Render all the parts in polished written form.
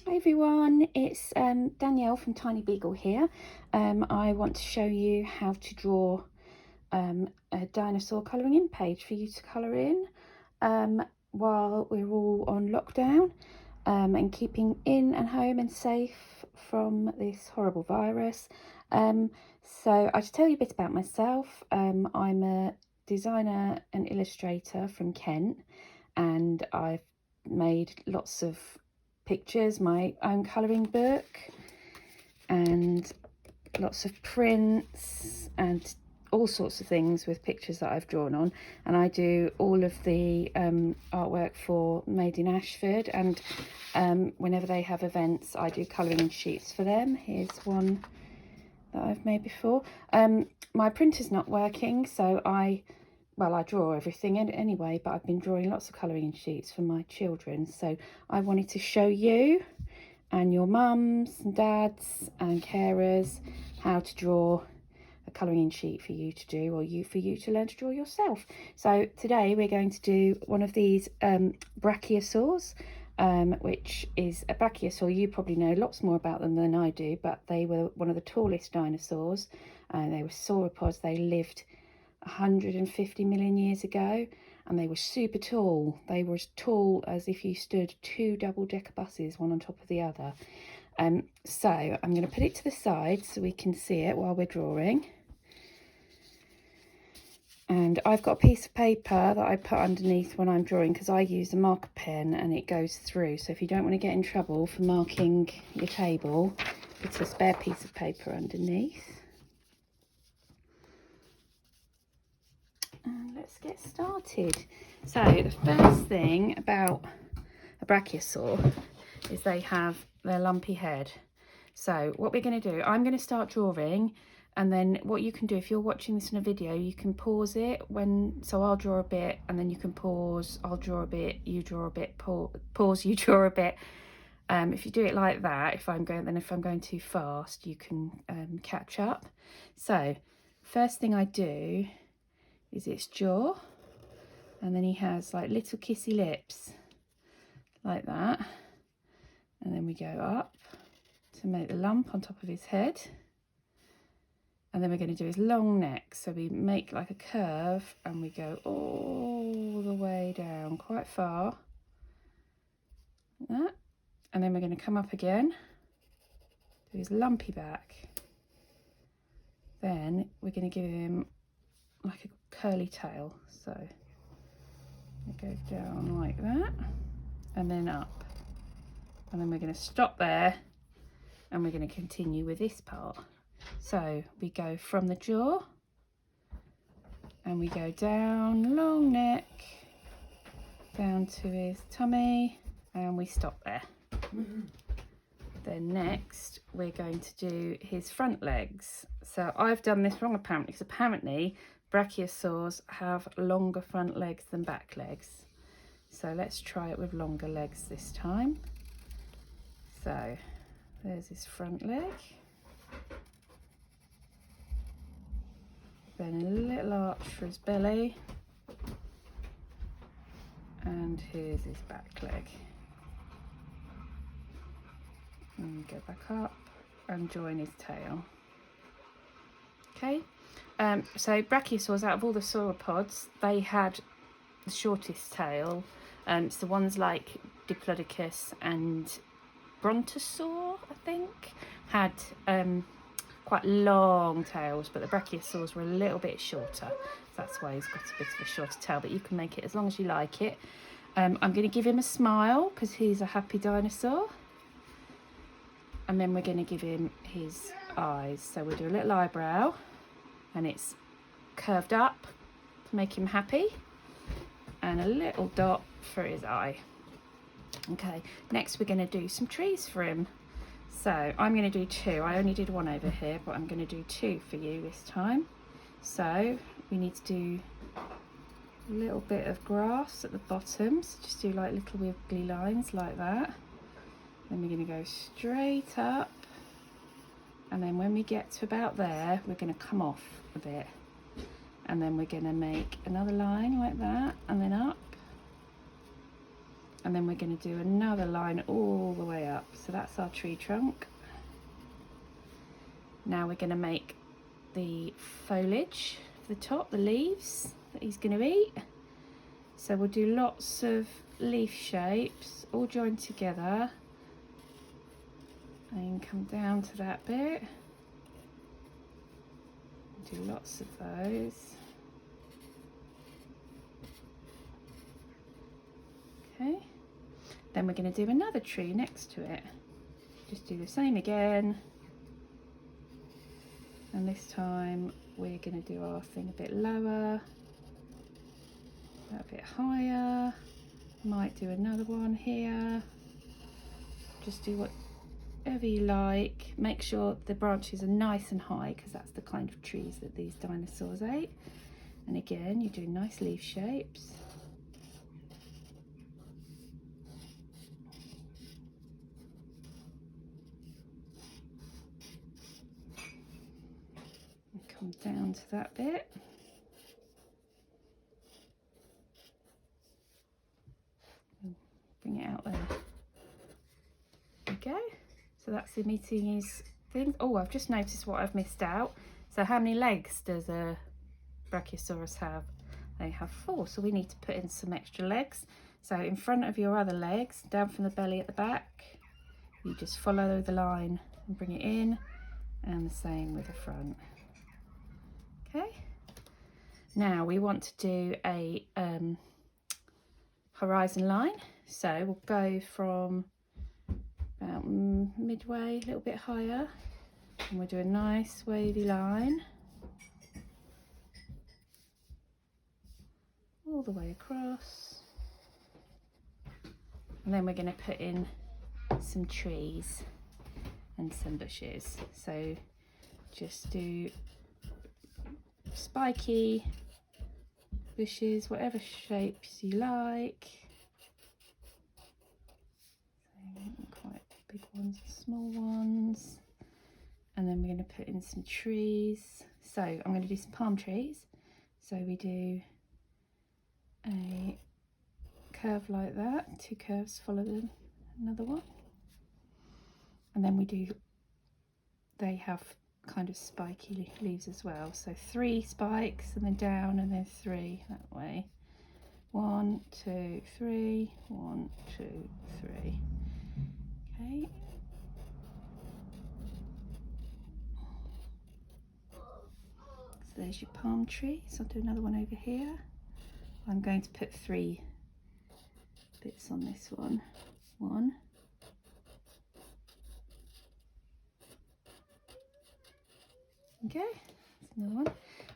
Hi everyone, it's Danielle from tinybeegle here. I want to show you how to draw a dinosaur colouring in page for you to colour in while we're all on lockdown and keeping in and home and safe from this horrible virus. So I'll just tell you a bit about myself. I'm a designer and illustrator from Kent, and I've made lots of pictures, my own colouring book, and lots of prints and all sorts of things with pictures that I've drawn on. And I do all of the artwork for Made in Ashford, and whenever they have events I do colouring sheets for them. Here's one that I've made before. My printer's not working, so I draw everything anyway, but I've been drawing lots of colouring sheets for my children. So I wanted to show you and your mums and dads and carers how to draw a colouring sheet for you to do, or for you to learn to draw yourself. So today we're going to do one of these Brachiosaurs, which is a brachiosaur. You probably know lots more about them than I do, but they were one of the tallest dinosaurs, and they were sauropods. They lived 150 million years ago, and they were super tall. They were as tall as if you stood two double-decker buses one on top of the other. So I'm going to put it to the side so we can see it while we're drawing. And I've got a piece of paper that I put underneath when I'm drawing, because I use a marker pen and it goes through. So if you don't want to get in trouble for marking your table, put a spare piece of paper underneath. And let's get started. So the first thing about a brachiosaur is they have their lumpy head. So what we're going to do, I'm going to start drawing, and then what you can do, if you're watching this in a video, you can pause it so I'll draw a bit and then you can pause, I'll draw a bit, you draw a bit, pause, you draw a bit. If you do it like that, if I'm going too fast, you can catch up. So first thing I do is its jaw, and then he has like little kissy lips like that, and then we go up to make the lump on top of his head, and then we're going to do his long neck. So we make like a curve and we go all the way down quite far like that, and then we're going to come up again, do his lumpy back, then we're going to give him like a curly tail. So it goes down like that and then up, and then we're going to stop there and we're going to continue with this part. So we go from the jaw and we go down, long neck, down to his tummy, and we stop there. Then next we're going to do his front legs. So I've done this wrong apparently, because apparently brachiosaurs have longer front legs than back legs. So let's try it with longer legs this time. So there's his front leg, then a little arch for his belly, and here's his back leg. And go back up and join his tail. Okay, so brachiosaurs, out of all the sauropods, they had the shortest tail. It's the ones like Diplodocus and Brontosaur, I think, had quite long tails, but the brachiosaurs were a little bit shorter. So that's why he's got a bit of a shorter tail, but you can make it as long as you like it. I'm going to give him a smile because he's a happy dinosaur. And then we're going to give him his eyes. So we'll do a little eyebrow, and it's curved up to make him happy, and a little dot for his eye. Okay, next we're going to do some trees for him. So I'm going to do two. I only did one over here, but I'm going to do two for you this time. So we need to do a little bit of grass at the bottom. So just do like little wiggly lines like that. Then we're going to go straight up, and then when we get to about there, we're going to come off a bit, and then we're going to make another line like that, and then up, And then we're going to do another line all the way up. So that's our tree trunk. Now we're going to make the foliage for the top, the leaves that he's going to eat. So we'll do lots of leaf shapes all joined together and come down to that bit. Do lots of those. Okay, then we're going to do another tree next to it. Just do the same again, and this time we're going to do our thing a bit lower, a bit higher. Might do another one here. Just do whatever you like. Make sure the branches are nice and high, because that's the kind of trees that these dinosaurs ate. And again, you do nice leaf shapes. And come down to that bit. Bring it out there. There we go. So that's him eating his things. Oh, I've just noticed what I've missed out. So how many legs does a Brachiosaurus have? They have 4, so we need to put in some extra legs. So in front of your other legs, down from the belly at the back, you just follow the line and bring it in, and the same with the front. Okay. Now we want to do a horizon line. So we'll go from about midway, a little bit higher, and we'll do a nice wavy line all the way across. And then we're going to put in some trees and some bushes. So just do spiky bushes, whatever shapes you like. Quite big ones and small ones. And then we're going to put in some trees. So I'm going to do some palm trees. So we do a curve like that, 2 curves follow them, another one. And then they have kind of spiky leaves as well. So 3 spikes, and then down, and then 3 that way. 1, 2, 3, 1, 2, 3. Okay. So there's your palm trees. I'll do another one over here. I'm going to put 3 bits on this one. 1. Okay, that's another one.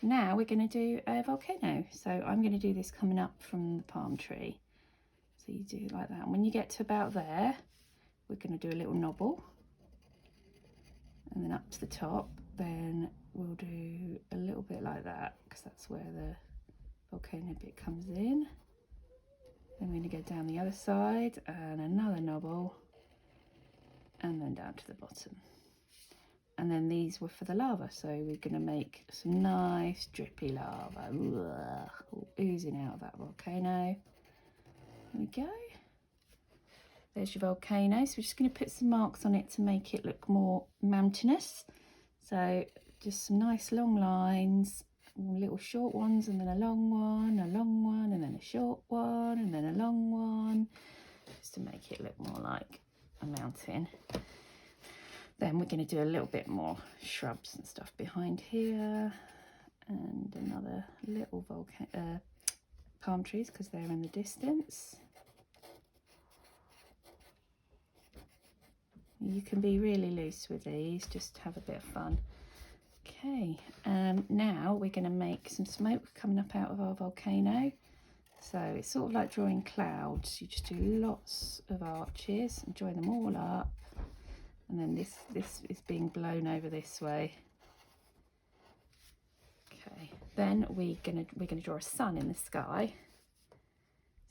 Now we're going to do a volcano. So I'm going to do this coming up from the palm tree. So you do like that. And when you get to about there, we're going to do a little knobble. And then up to the top, then we'll do a little bit like that, because that's where the volcano bit comes in. Then we're going to go down the other side and another knobble, and then down to the bottom. And then these were for the lava, so we're going to make some nice drippy lava all oozing out of that volcano. There we go. There's your volcano. So we're just going to put some marks on it to make it look more mountainous. So just some nice long lines, little short ones, and then a long one, and then a short one, and then a long one, just to make it look more like a mountain. Then we're going to do a little bit more shrubs and stuff behind here, and another little palm trees, because they're in the distance. You can be really loose with these, just have a bit of fun. Okay, now we're going to make some smoke coming up out of our volcano. So it's sort of like drawing clouds. You just do lots of arches and join them all up. And then this is being blown over this way. Okay, then we're gonna draw a sun in the sky.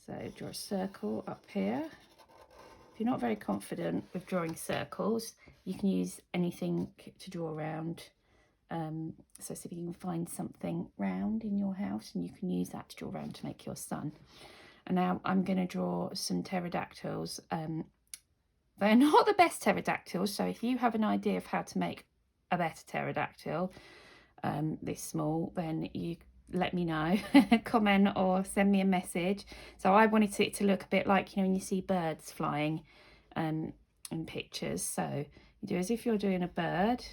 So draw a circle up here. If you're not very confident with drawing circles, you can use anything to draw around. So see if you can find something round in your house, and you can use that to draw around to make your sun. And now I'm going to draw some pterodactyls. They're not the best pterodactyls, so if you have an idea of how to make a better pterodactyl this small, then you let me know. Comment or send me a message. So I wanted it to look a bit like, you know, when you see birds flying in pictures. So you do as if you're doing a bird,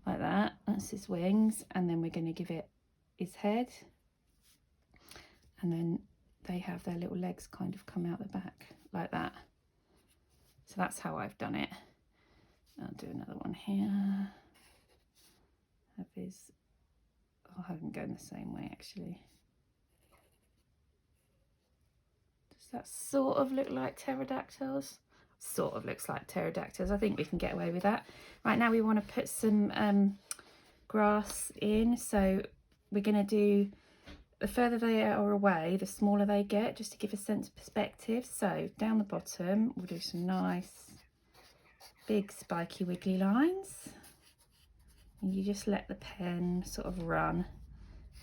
like that. That's his wings, and then we're going to give it his head, and then they have their little legs kind of come out the back like that. So that's how I've done it. I'll do another one here. Have his, I'll have him going the same way actually. Does that sort of look like pterodactyls? Sort of looks like pterodactyls. I think we can get away with that. Right, now we want to put some grass in. So we're going to do, the further they are away, the smaller they get, just to give a sense of perspective. So down the bottom, we'll do some nice big spiky wiggly lines. And you just let the pen sort of run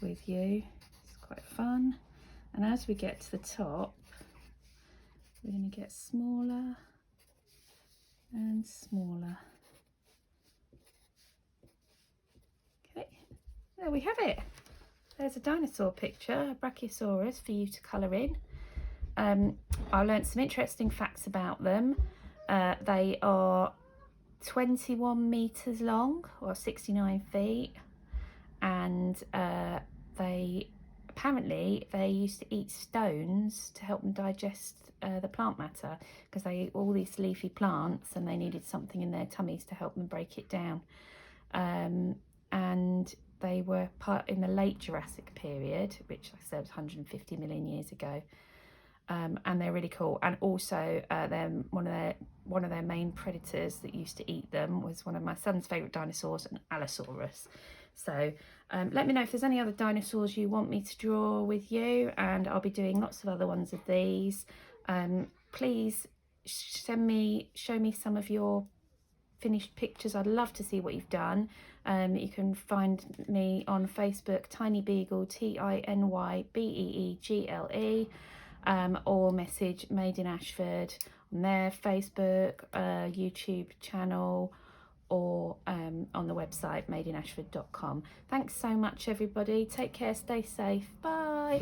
with you. It's quite fun. And as we get to the top, we're going to get smaller and smaller. Okay, there we have it. There's a dinosaur picture, a Brachiosaurus, for you to colour in. I learnt some interesting facts about them. They are 21 metres long, or 69 feet, and they used to eat stones to help them digest the plant matter, because they ate all these leafy plants and they needed something in their tummies to help them break it down. And they were part in the late Jurassic period, which I said was 150 million years ago. And they're really cool. And also one of their main predators that used to eat them was one of my son's favourite dinosaurs, an Allosaurus. So let me know if there's any other dinosaurs you want me to draw with you, and I'll be doing lots of other ones of these. Please show me some of your finished pictures. I'd love to see what you've done. You can find me on Facebook, tinybeegle, TINYBEEGLE, or message Made in Ashford on their Facebook, YouTube channel, or on the website madeinashford.com. Thanks so much everybody. Take care, stay safe, bye.